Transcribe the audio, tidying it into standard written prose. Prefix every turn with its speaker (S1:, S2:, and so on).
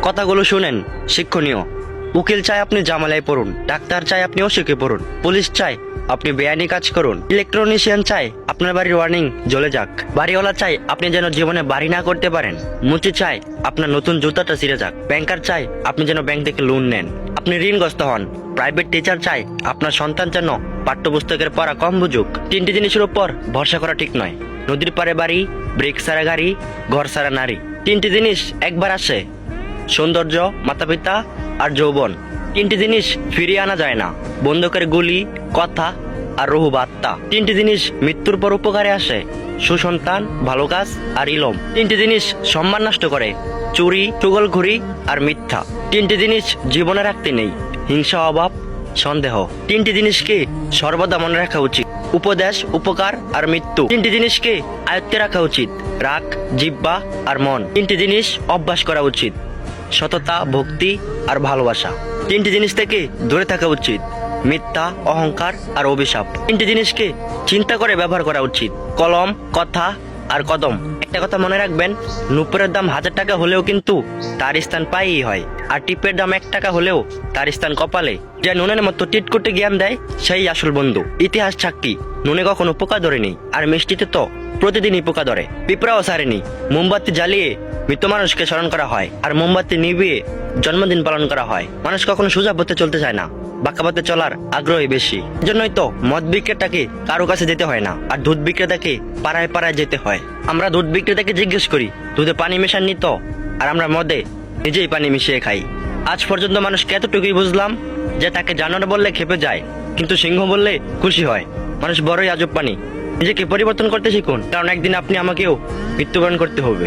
S1: কথাগুলো শুনেন, শিক্ষণীয়। উকিল চায় আপনি জামালায় পড়ুন, ডাক্তার চায় আপনি অসুখে পড়ুন, পুলিশ চায় আপনি বেআইনি কাজ করুন, ইলেকট্রনিশিয়ান চায় আপনার বাড়ির ওয়ার্নিং জ্বলে যাক, বাড়িওয়ালা চায় আপনি যেন জীবনে বাড়ি না করতে পারেন, মুচি চায় আপনার নতুন জুতাটা ছিঁড়ে যাক, ব্যাংকার চায় আপনি যেন ব্যাংক থেকে লোন নেন, আপনি ঋণগ্রস্ত হন, প্রাইভেট টিচার চায় আপনার সন্তান যেন পাঠ্যপুস্তকের পড়া কম বুঝুক। তিনটি জিনিসের উপর ভরসা করা ঠিক নয়: নদীর পারে বাড়ি, ব্রেক সারা গাড়ি, ঘর সারা নারী। তিনটি জিনিস একবার আসে: সৌন্দর্য, মাতা পিতা আর যৌবন। তিনটি জিনিস ফিরিয়ে আনা যায় না: বন্দুকের গুলি, কথা আর রুহু বা আত্মা। তিনটি জিনিস মৃত্যুর পর উপকারে আসে: সুসন্তান, ভালো কাজ আর ইলম। তিনটি জিনিস সম্মান নষ্ট করে: চুরি, চুগলখড়ি আর মিথ্যা। তিনটি জিনিস জীবনে রাখতে নেই: হিংসা, অভাব, সন্দেহ। তিনটি জিনিসকে সর্বদা মনে রাখা উচিত: উপদেশ, উপকার আর মৃত্যু। তিনটি জিনিসকে আয়ত্তে রাখা উচিত: রাগ, জিহ্বা আর মন। তিনটি জিনিস অভ্যাস করা উচিত: সততা, ভক্তি আর ভালোবাসা। তিনটি জিনিস থেকে দূরে থাকা উচিত: মিথ্যা, অহংকার আর অভিশাপ। তিনটি জিনিসকে চিন্তা করে ব্যবহার করা উচিত: কলম, কথা আর কদম। একটা কথা মনে রাখবেন, নুপুরের দাম 1000 টাকা হলেও কিন্তু তার স্থান পায়েই হয়, আর টিপের দাম 1 টাকা হলেও তার স্থান কপালে। যে নুনের মতো টিট করতে জ্ঞান দেয় সেই আসল বন্ধু। ইতিহাস সাক্ষী, নুনে কখনো পোকা ধরেনি, আর মিষ্টিতে তো প্রতিদিনই পোকা ধরে। পিঁপড়াও ছাড়েনি। মোমবাতি জ্বালিয়ে মৃত মানুষকে স্মরণ করা হয়, আর মোমবাতি নিভিয়ে জন্মদিন পালন করা হয়। মানুষ কখনো সোজা পথে চলতে চায় না, বাঁকা পথে চলার আগ্রহী বেশি। এজন্যই তো মদ বিক্রেতাকে কারো কাছে যেতে হয় না, আর দুধ বিক্রেতাকে পাড়ায় পাড়ায় যেতে হয়। আমরা দুধ বিক্রেতাকে জিজ্ঞেস করি দুধে পানি মেশাননি তো, আর আমরা মদে নিজেই পানি মিশিয়ে খাই। আজ পর্যন্ত মানুষকে এতটুকুই বুঝলাম যে তাকে জানোয়ার বললে খেপে যায়, কিন্তু সিংহ বললে খুশি হয়। মানুষ বড়ই আজব প্রাণী। নিজেকে পরিবর্তন করতে শিখুন, কারণ একদিন আপনি আমাকেও মৃত্যুবরণ করতে হবে।